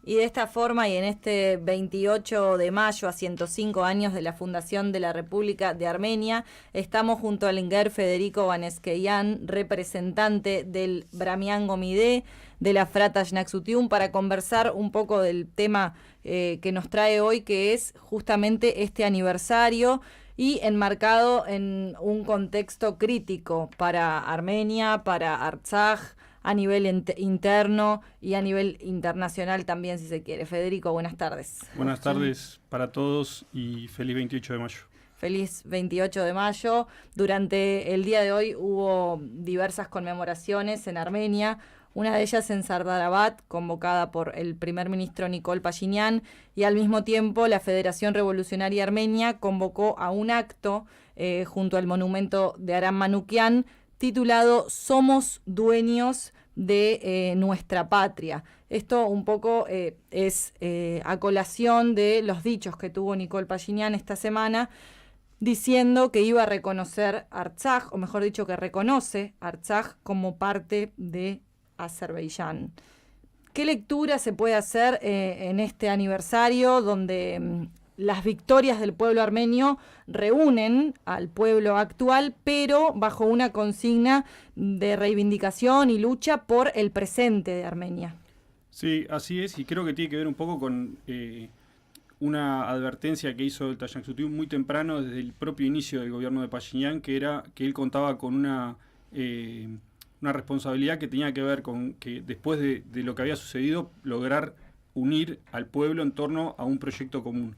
Y de esta forma, y en este 28 de mayo, a 105 años de la fundación de la República de Armenia, estamos junto al Enguer Federico Vaneskeian, representante del Bramian Gomide, de la Frata Xnaxutiun, para conversar un poco del tema que nos trae hoy, que es justamente este aniversario y enmarcado en un contexto crítico para Armenia, para Artsaj, a nivel interno y a nivel internacional también, si se quiere. Federico, buenas tardes. Buenas tardes para todos y feliz 28 de mayo. Feliz 28 de mayo. Durante el día de hoy hubo diversas conmemoraciones en Armenia, una de ellas en Sardarabad, convocada por el primer ministro Nikol Pashinyan, y al mismo tiempo la Federación Revolucionaria Armenia convocó a un acto junto al monumento de Aram Manukyan, titulado Somos dueños de nuestra patria. Esto un poco es a colación de los dichos que tuvo Nikol Pashinyan esta semana, diciendo que iba a reconocer Artsaj, o mejor dicho, que reconoce Artsaj como parte de Azerbaiyán. ¿Qué lectura se puede hacer en este aniversario donde las victorias del pueblo armenio reúnen al pueblo actual, pero bajo una consigna de reivindicación y lucha por el presente de Armenia? Sí, así es, y creo que tiene que ver un poco con una advertencia que hizo el Tayancutiun muy temprano, desde el propio inicio del gobierno de Pashinyan, que era que él contaba con una responsabilidad que tenía que ver con que después de lo que había sucedido, lograr unir al pueblo en torno a un proyecto común.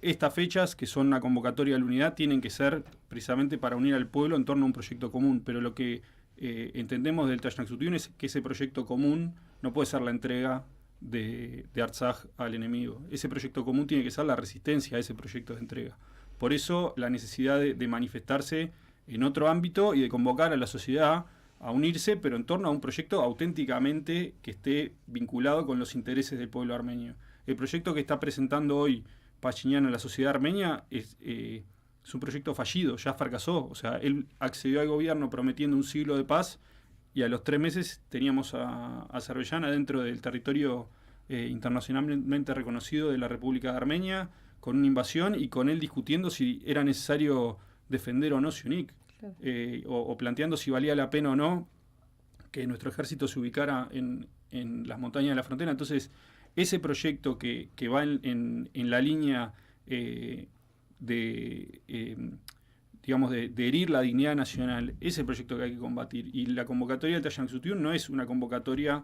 Estas fechas, que son una convocatoria de la unidad, tienen que ser precisamente para unir al pueblo en torno a un proyecto común, pero lo que entendemos del Tayancutiun es que ese proyecto común no puede ser la entrega de Artsaj al enemigo. Ese proyecto común tiene que ser la resistencia a ese proyecto de entrega. Por eso la necesidad de manifestarse en otro ámbito y de convocar a la sociedad a unirse, pero en torno a un proyecto auténticamente que esté vinculado con los intereses del pueblo armenio. El proyecto que está presentando hoy Pashinyan a la sociedad armenia es un proyecto fallido, ya fracasó. O sea, él accedió al gobierno prometiendo un siglo de paz y a los 3 meses teníamos a Azerbaiyán adentro del territorio internacionalmente reconocido de la República de Armenia, con una invasión y con él discutiendo si era necesario defender o no Syunik, o planteando si valía la pena o no que nuestro ejército se ubicara en las montañas de la frontera. Entonces, ese proyecto que va en la línea digamos, de herir la dignidad nacional, es el proyecto que hay que combatir. Y la convocatoria del Tayancutiun no es una convocatoria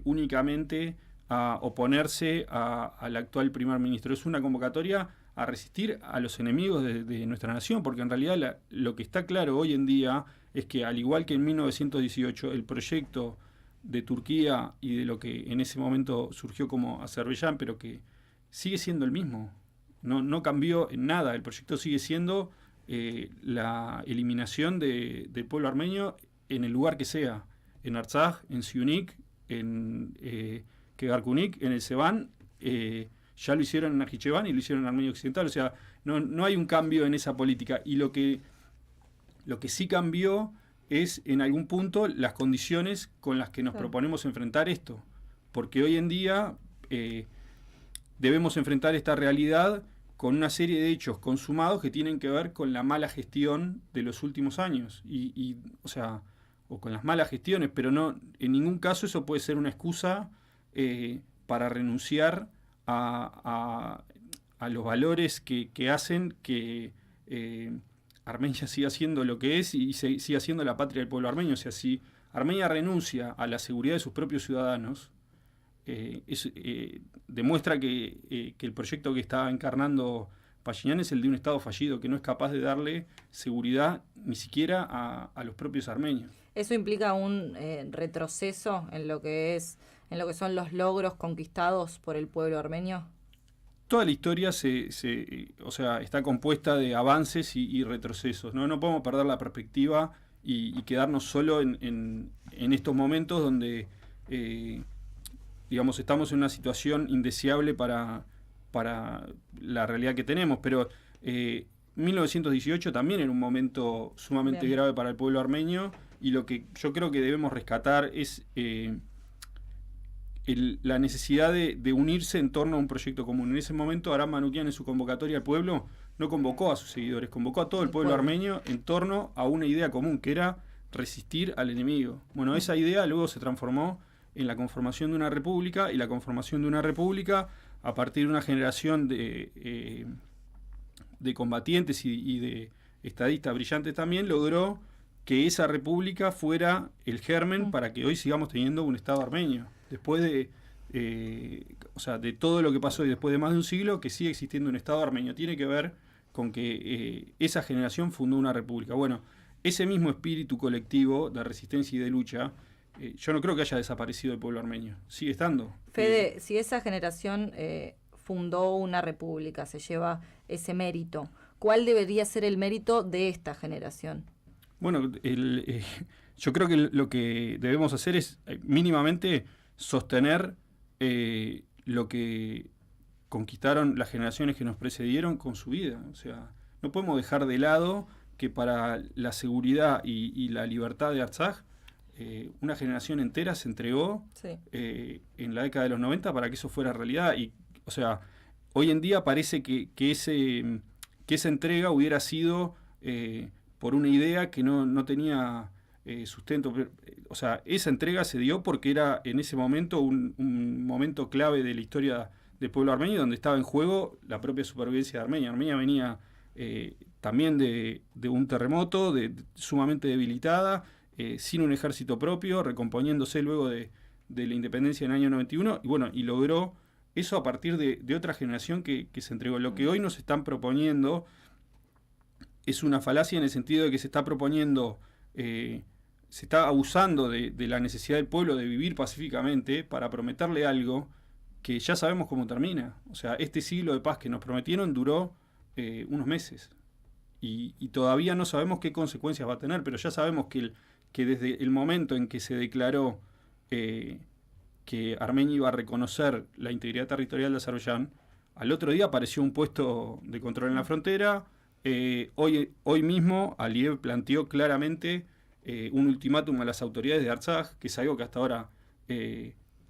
únicamente a oponerse al actual primer ministro, es una convocatoria a resistir a los enemigos de nuestra nación, porque en realidad lo que está claro hoy en día es que, al igual que en 1918, el proyecto de Turquía y de lo que en ese momento surgió como Azerbaiyán, pero que sigue siendo el mismo, no cambió en nada. El proyecto sigue siendo la eliminación del pueblo armenio en el lugar que sea, en Artsaj, en Syunik, en Kegarkunik, en el Sevan. Ya lo hicieron en Najicheván y lo hicieron en Armenia Occidental. O sea, no hay un cambio en esa política. Y lo que sí cambió es, en algún punto, las condiciones con las que nos proponemos enfrentar esto. Porque hoy en día debemos enfrentar esta realidad con una serie de hechos consumados que tienen que ver con la mala gestión de los últimos años. O con las malas gestiones, pero no, en ningún caso eso puede ser una excusa para renunciar a los valores que hacen que Armenia siga siendo lo que es y siga siendo la patria del pueblo armenio. O sea, si Armenia renuncia a la seguridad de sus propios ciudadanos, demuestra que el proyecto que está encarnando Pashinyan es el de un Estado fallido, que no es capaz de darle seguridad ni siquiera a los propios armenios. ¿Eso implica un retroceso en lo que son los logros conquistados por el pueblo armenio? Toda la historia está compuesta de avances y retrocesos. No podemos perder la perspectiva y quedarnos solo en estos momentos donde estamos en una situación indeseable para la realidad que tenemos. Pero 1918 también era un momento sumamente grave para el pueblo armenio, y lo que yo creo que debemos rescatar es la necesidad de unirse en torno a un proyecto común. En ese momento, Aram Manukyan, en su convocatoria al pueblo, no convocó a sus seguidores, convocó a todo el pueblo armenio en torno a una idea común, que era resistir al enemigo. Bueno, esa idea luego se transformó en la conformación de una república, y la conformación de una república, a partir de una generación de combatientes y de estadistas brillantes también, logró que esa república fuera el germen para que hoy sigamos teniendo un Estado armenio. Después de todo lo que pasó y después de más de un siglo, que sigue existiendo un Estado armenio. Tiene que ver con que esa generación fundó una república. Bueno, ese mismo espíritu colectivo de resistencia y de lucha, yo no creo que haya desaparecido el pueblo armenio. Sigue estando. Fede, si esa generación fundó una república, se lleva ese mérito, ¿cuál debería ser el mérito de esta generación? Bueno, yo creo que lo que debemos hacer es mínimamente sostener lo que conquistaron las generaciones que nos precedieron con su vida. O sea, no podemos dejar de lado que para la seguridad y la libertad de Artsaj, una generación entera se entregó en la década de los 90 para que eso fuera realidad. Y, o sea, hoy en día parece que esa entrega hubiera sido por una idea que no tenía sustento. O sea, esa entrega se dio porque era en ese momento un momento clave de la historia del pueblo armenio, donde estaba en juego la propia supervivencia de Armenia. Armenia venía también de un terremoto, sumamente debilitada, sin un ejército propio, recomponiéndose luego de la independencia en el año 91, y bueno, y logró eso a partir de otra generación que se entregó. Lo que hoy nos están proponiendo es una falacia, en el sentido de que se está proponiendo, se está abusando de la necesidad del pueblo de vivir pacíficamente para prometerle algo que ya sabemos cómo termina. O sea, este siglo de paz que nos prometieron duró unos meses, y todavía no sabemos qué consecuencias va a tener, pero ya sabemos que desde el momento en que se declaró que Armenia iba a reconocer la integridad territorial de Azerbaiyán, al otro día apareció un puesto de control en la frontera. Hoy mismo Aliyev planteó claramente un ultimátum a las autoridades de Artsaj, que es algo que hasta ahora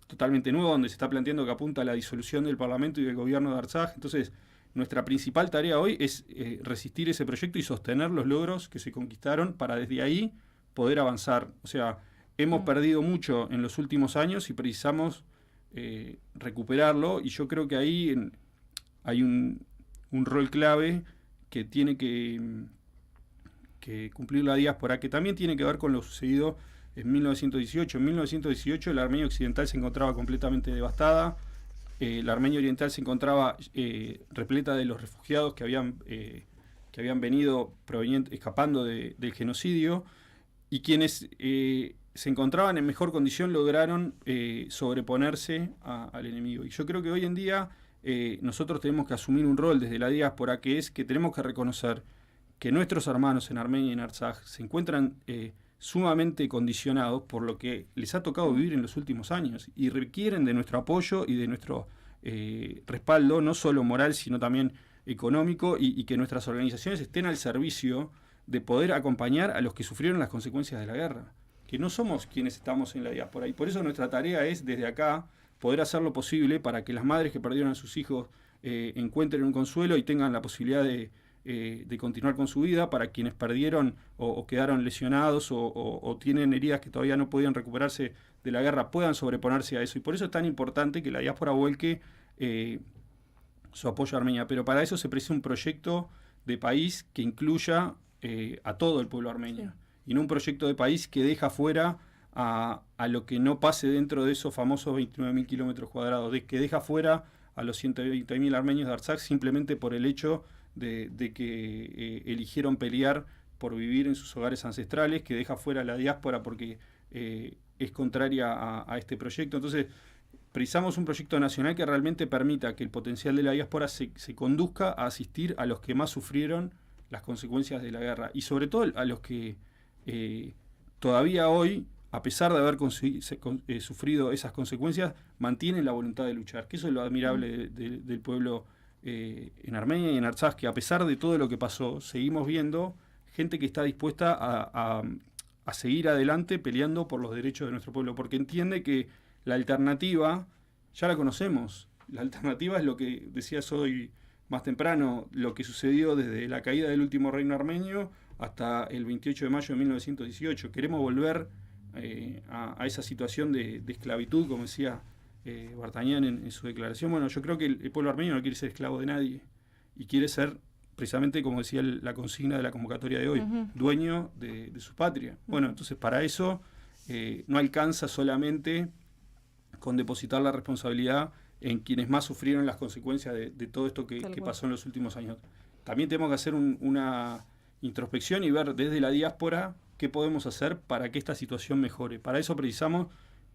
totalmente nuevo, donde se está planteando que apunta a la disolución del Parlamento y del gobierno de Artsaj. Entonces, nuestra principal tarea hoy es resistir ese proyecto y sostener los logros que se conquistaron para desde ahí poder avanzar. O sea, hemos perdido mucho en los últimos años y precisamos recuperarlo, y yo creo que ahí hay un rol clave que tiene que cumplir la diáspora, que también tiene que ver con lo sucedido en 1918. En 1918 la Armenia Occidental se encontraba completamente devastada, la Armenia Oriental se encontraba repleta de los refugiados que habían venido escapando del genocidio, y quienes se encontraban en mejor condición lograron sobreponerse al enemigo. Y yo creo que hoy en día nosotros tenemos que asumir un rol desde la diáspora, que es que tenemos que reconocer que nuestros hermanos en Armenia y en Artsaj se encuentran sumamente condicionados por lo que les ha tocado vivir en los últimos años, y requieren de nuestro apoyo y de nuestro respaldo, no solo moral, sino también económico, y que nuestras organizaciones estén al servicio de poder acompañar a los que sufrieron las consecuencias de la guerra, que no somos quienes estamos en la diáspora. Y por eso nuestra tarea es, desde acá, poder hacer lo posible para que las madres que perdieron a sus hijos encuentren un consuelo y tengan la posibilidad de continuar con su vida, para quienes perdieron o quedaron lesionados o tienen heridas que todavía no podían recuperarse de la guerra, puedan sobreponerse a eso. Y por eso es tan importante que la diáspora vuelque su apoyo a Armenia. Pero para eso se precisa un proyecto de país que incluya a todo el pueblo armenio, y no un proyecto de país que deja fuera a lo que no pase dentro de esos famosos 29.000 kilómetros cuadrados, que deja fuera a los 120.000 armenios de Artsaj simplemente por el hecho de que eligieron pelear por vivir en sus hogares ancestrales, que deja fuera a la diáspora porque es contraria a este proyecto. Entonces, precisamos un proyecto nacional que realmente permita que el potencial de la diáspora se conduzca a asistir a los que más sufrieron las consecuencias de la guerra, y sobre todo a los que todavía hoy, a pesar de haber sufrido esas consecuencias, mantienen la voluntad de luchar, que eso es lo admirable del pueblo en Armenia y en Artsaj, que a pesar de todo lo que pasó, seguimos viendo gente que está dispuesta a seguir adelante peleando por los derechos de nuestro pueblo, porque entiende que la alternativa ya la conocemos. La alternativa es lo que decías hoy más temprano, lo que sucedió desde la caída del último reino armenio hasta el 28 de mayo de 1918. Queremos volver a esa situación de esclavitud, como decía Vartanian en su declaración. Bueno, yo creo que el pueblo armenio no quiere ser esclavo de nadie y quiere ser, precisamente como decía la consigna de la convocatoria de hoy, dueño de su patria. Bueno, entonces para eso no alcanza solamente con depositar la responsabilidad en quienes más sufrieron las consecuencias de todo esto que pasó en los últimos años. También tenemos que hacer una introspección y ver desde la diáspora qué podemos hacer para que esta situación mejore. Para eso precisamos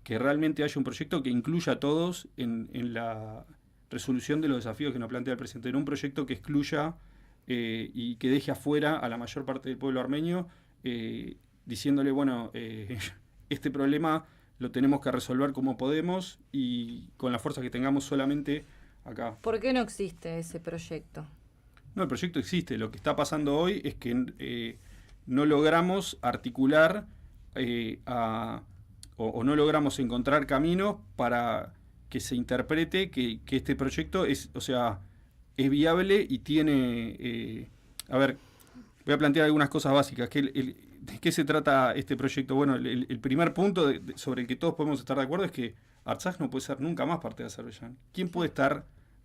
que realmente haya un proyecto que incluya a todos en la resolución de los desafíos que nos plantea el presidente, en un proyecto que excluya y que deje afuera a la mayor parte del pueblo armenio, diciéndole, bueno, este problema lo tenemos que resolver como podemos y con la fuerza que tengamos solamente acá. ¿Por qué no existe ese proyecto? No, el proyecto existe. Lo que está pasando hoy es que no logramos articular o no logramos encontrar caminos para que se interprete que este proyecto es viable y tiene... a ver, voy a plantear algunas cosas básicas. ¿De qué se trata este proyecto? Bueno, el primer punto sobre el que todos podemos estar de acuerdo es que Artsaj no puede ser nunca más parte de Azerbaiyán. ¿Quién puede estar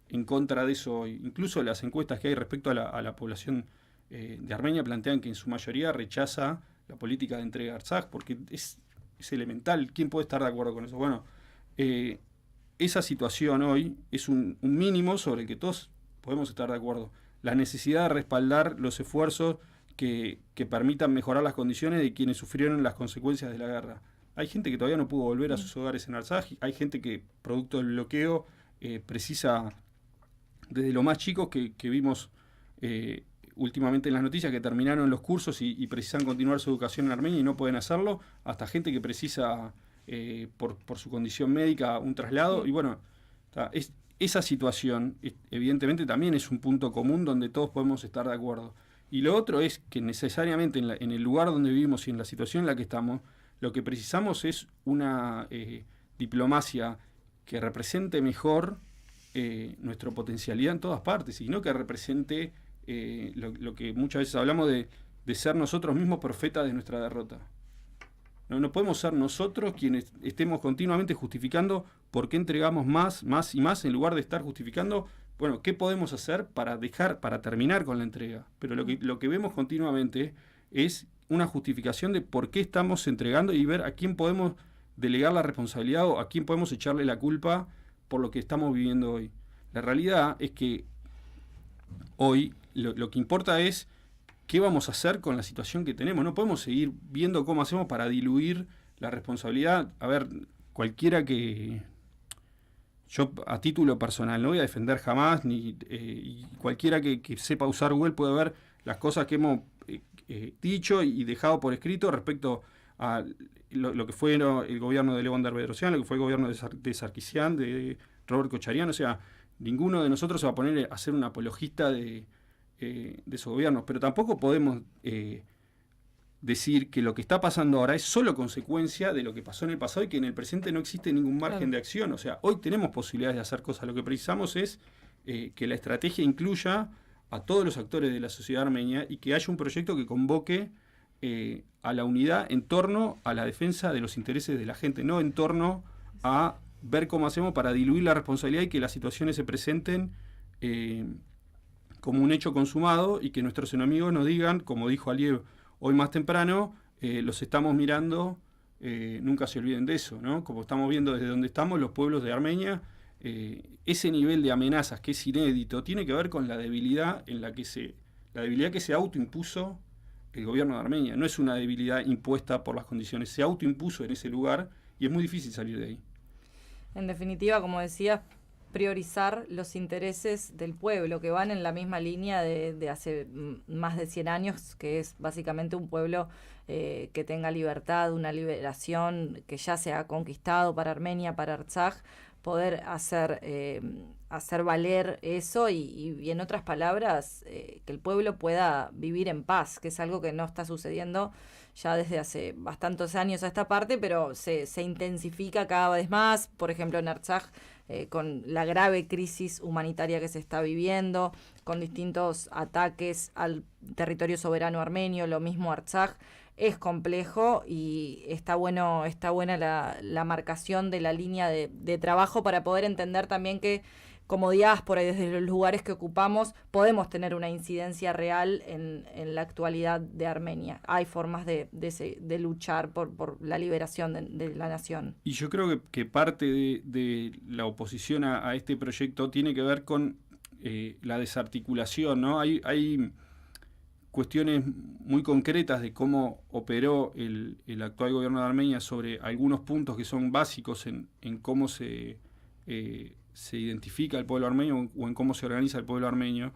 en contra de eso hoy? Incluso las encuestas que hay respecto a la población de Armenia plantean que en su mayoría rechaza la política de entrega de Artsaj porque es elemental. ¿Quién puede estar de acuerdo con eso? Bueno, esa situación hoy es un mínimo sobre el que todos podemos estar de acuerdo. La necesidad de respaldar los esfuerzos que permitan mejorar las condiciones de quienes sufrieron las consecuencias de la guerra. Hay gente que todavía no pudo volver a sus hogares en Artsaj, hay gente que, producto del bloqueo, precisa, desde lo más chicos que vimos últimamente en las noticias, que terminaron los cursos y precisan continuar su educación en Armenia y no pueden hacerlo, hasta gente que precisa, por su condición médica, un traslado. Y bueno, esa situación, evidentemente, también es un punto común donde todos podemos estar de acuerdo. Y lo otro es que necesariamente en el lugar donde vivimos y en la situación en la que estamos, lo que precisamos es una diplomacia que represente mejor nuestra potencialidad en todas partes y no que represente lo que muchas veces hablamos de ser nosotros mismos profetas de nuestra derrota. No podemos ser nosotros quienes estemos continuamente justificando por qué entregamos más y más, en lugar de estar justificando, bueno, qué podemos hacer para terminar con la entrega. Pero lo que vemos continuamente es una justificación de por qué estamos entregando y ver a quién podemos delegar la responsabilidad o a quién podemos echarle la culpa por lo que estamos viviendo hoy. La realidad es que hoy lo que importa es qué vamos a hacer con la situación que tenemos. No podemos seguir viendo cómo hacemos para diluir la responsabilidad. A ver, cualquiera que... Yo, a título personal, no voy a defender jamás, y cualquiera que sepa usar Google puede ver las cosas que hemos dicho y dejado por escrito respecto a lo que fue el gobierno de Levon Bedrosian, lo que fue el gobierno de Sarkisian, de Robert Kocharian. O sea, ninguno de nosotros se va a poner a ser un apologista de esos gobiernos, pero tampoco podemos decir que lo que está pasando ahora es solo consecuencia de lo que pasó en el pasado y que en el presente no existe ningún margen de acción. O sea, hoy tenemos posibilidades de hacer cosas. Lo que precisamos es que la estrategia incluya a todos los actores de la sociedad armenia y que haya un proyecto que convoque a la unidad en torno a la defensa de los intereses de la gente, no en torno a ver cómo hacemos para diluir la responsabilidad y que las situaciones se presenten como un hecho consumado y que nuestros enemigos nos digan, como dijo Aliyev hoy más temprano, los estamos mirando, nunca se olviden de eso, ¿no? Como estamos viendo desde donde estamos, los pueblos de Armenia, ese nivel de amenazas que es inédito tiene que ver con la debilidad que se autoimpuso el gobierno de Armenia. No es una debilidad impuesta por las condiciones, se autoimpuso en ese lugar y es muy difícil salir de ahí. En definitiva, como decías, priorizar los intereses del pueblo, que van en la misma línea de hace más de 100 años, que es básicamente un pueblo que tenga libertad, una liberación que ya se ha conquistado para Armenia, para Artsaj, poder hacer valer eso y en otras palabras, que el pueblo pueda vivir en paz, que es algo que no está sucediendo ya desde hace bastantes años a esta parte, pero se intensifica cada vez más. Por ejemplo, en Artsaj, con la grave crisis humanitaria que se está viviendo, con distintos ataques al territorio soberano armenio, lo mismo Artsaj, es complejo y está buena la marcación de la línea de trabajo para poder entender también que como diáspora y desde los lugares que ocupamos podemos tener una incidencia real en la actualidad de Armenia. Hay formas de luchar por la liberación de la nación. Y yo creo que parte de la oposición a este proyecto tiene que ver con la desarticulación, ¿no? Hay cuestiones muy concretas de cómo operó el actual gobierno de Armenia sobre algunos puntos que son básicos en cómo se identifica el pueblo armenio o en cómo se organiza el pueblo armenio.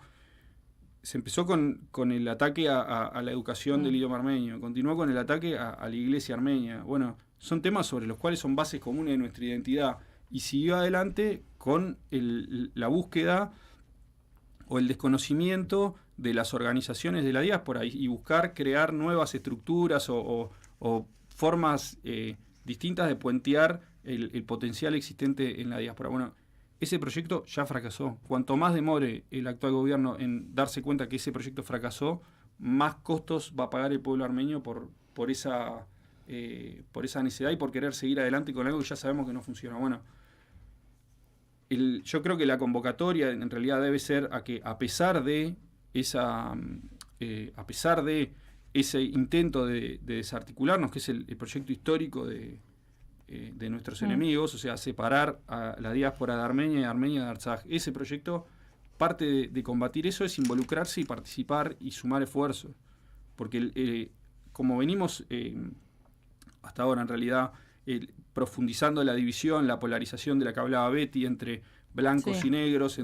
Se empezó con el ataque a la educación del idioma armenio, continuó con el ataque a la iglesia armenia. Bueno, son temas sobre los cuales son bases comunes de nuestra identidad, y siguió adelante con la búsqueda o el desconocimiento de las organizaciones de la diáspora y buscar crear nuevas estructuras o formas distintas de puentear el potencial existente en la diáspora. Bueno, ese proyecto ya fracasó. Cuanto más demore el actual gobierno en darse cuenta que ese proyecto fracasó, más costos va a pagar el pueblo armenio por esa necesidad y por querer seguir adelante con algo que ya sabemos que no funciona. Bueno, yo creo que la convocatoria en realidad debe ser a que a pesar de ese intento de desarticularnos, que es el proyecto histórico de nuestros enemigos, o sea, separar a la diáspora de Armenia y Armenia de Artsaj. Ese proyecto, parte de combatir eso es involucrarse y participar y sumar esfuerzos. Porque como venimos hasta ahora, en realidad, profundizando la división, la polarización de la que hablaba Betty, entre blancos y negros,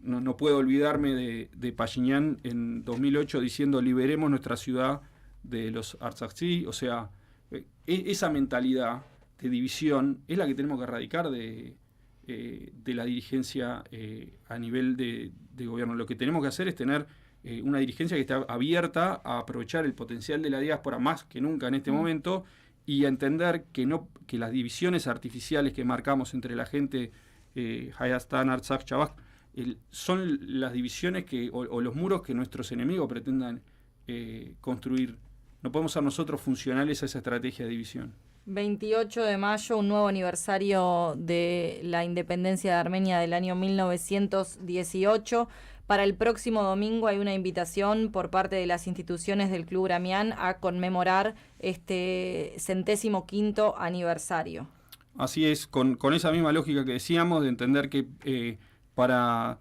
no puedo olvidarme de Pashinyan en 2008 diciendo liberemos nuestra ciudad de los Artsakhi. O sea, esa mentalidad de división es la que tenemos que erradicar de la dirigencia a nivel de gobierno. Lo que tenemos que hacer es tener una dirigencia que esté abierta a aprovechar el potencial de la diáspora más que nunca en este momento, y a entender que las divisiones artificiales que marcamos entre la gente Hayastan, Artsaj, Chavak, son las divisiones o los muros que nuestros enemigos pretendan construir. No podemos ser nosotros funcionales a esa estrategia de división. 28 de mayo, un nuevo aniversario de la independencia de Armenia del año 1918. Para el próximo domingo hay una invitación por parte de las instituciones del Club Gramián a conmemorar este 105º aniversario. Así es, con esa misma lógica que decíamos, de entender que para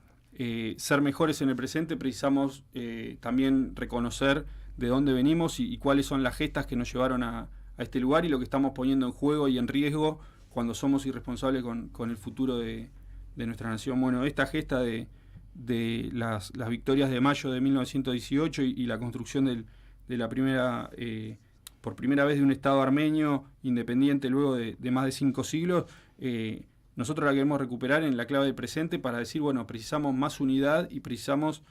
ser mejores en el presente precisamos también reconocer de dónde venimos y cuáles son las gestas que nos llevaron a este lugar y lo que estamos poniendo en juego y en riesgo cuando somos irresponsables con el futuro de nuestra nación. Bueno, esta gesta de las victorias de mayo de 1918 y la construcción de la primera, por primera vez, de un Estado armenio independiente luego de más de 5 siglos, nosotros la queremos recuperar en la clave del presente para decir, bueno, precisamos más unidad y precisamos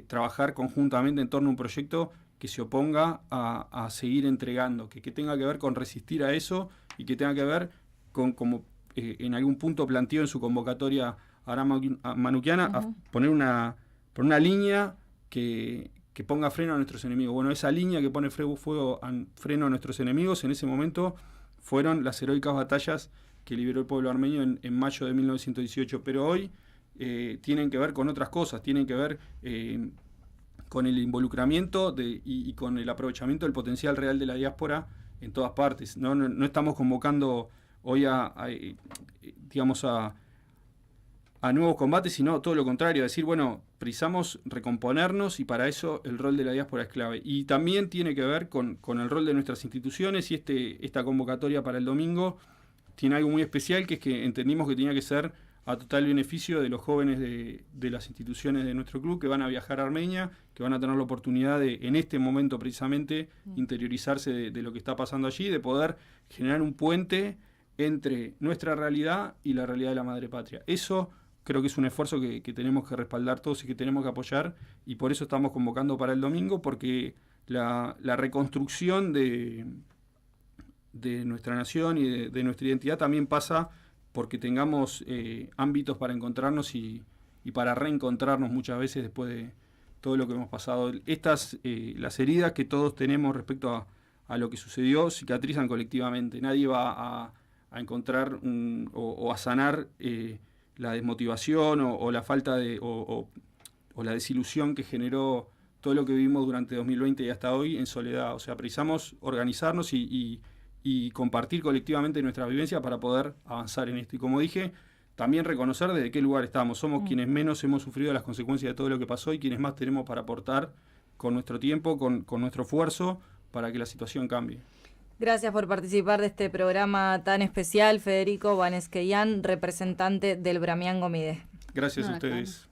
trabajar conjuntamente en torno a un proyecto que se oponga a seguir entregando, que tenga que ver con resistir a eso y que tenga que ver con, como en algún punto planteó en su convocatoria Aram Manukyan, a poner una línea que ponga freno a nuestros enemigos. Bueno, esa línea que pone freno a nuestros enemigos en ese momento fueron las heroicas batallas que liberó el pueblo armenio en mayo de 1918, pero hoy tienen que ver con otras cosas, tienen que ver con el involucramiento y con el aprovechamiento del potencial real de la diáspora en todas partes. No estamos convocando hoy a nuevos combates, sino todo lo contrario, decir, bueno, precisamos recomponernos y para eso el rol de la diáspora es clave. Y también tiene que ver con el rol de nuestras instituciones, y esta convocatoria para el domingo tiene algo muy especial, que es que entendimos que tenía que ser a total beneficio de los jóvenes de las instituciones de nuestro club que van a viajar a Armenia, que van a tener la oportunidad de, en este momento precisamente, interiorizarse de lo que está pasando allí, de poder generar un puente entre nuestra realidad y la realidad de la madre patria. Eso creo que es un esfuerzo que tenemos que respaldar todos y que tenemos que apoyar, y por eso estamos convocando para el domingo, porque la reconstrucción de nuestra nación y de nuestra identidad también pasa porque tengamos ámbitos para encontrarnos y para reencontrarnos muchas veces después de todo lo que hemos pasado. Las heridas que todos tenemos respecto a lo que sucedió cicatrizan colectivamente. Nadie va a encontrar o a sanar la desmotivación o la falta o la desilusión que generó todo lo que vivimos durante 2020 y hasta hoy en soledad. O sea, precisamos organizarnos y compartir colectivamente nuestra vivencia para poder avanzar en esto. Y como dije, también reconocer desde qué lugar estamos. Somos quienes menos hemos sufrido las consecuencias de todo lo que pasó y quienes más tenemos para aportar con nuestro tiempo, con nuestro esfuerzo, para que la situación cambie. Gracias por participar de este programa tan especial, Federico Banesqueian, representante del Bramiango Mide. Gracias a ustedes.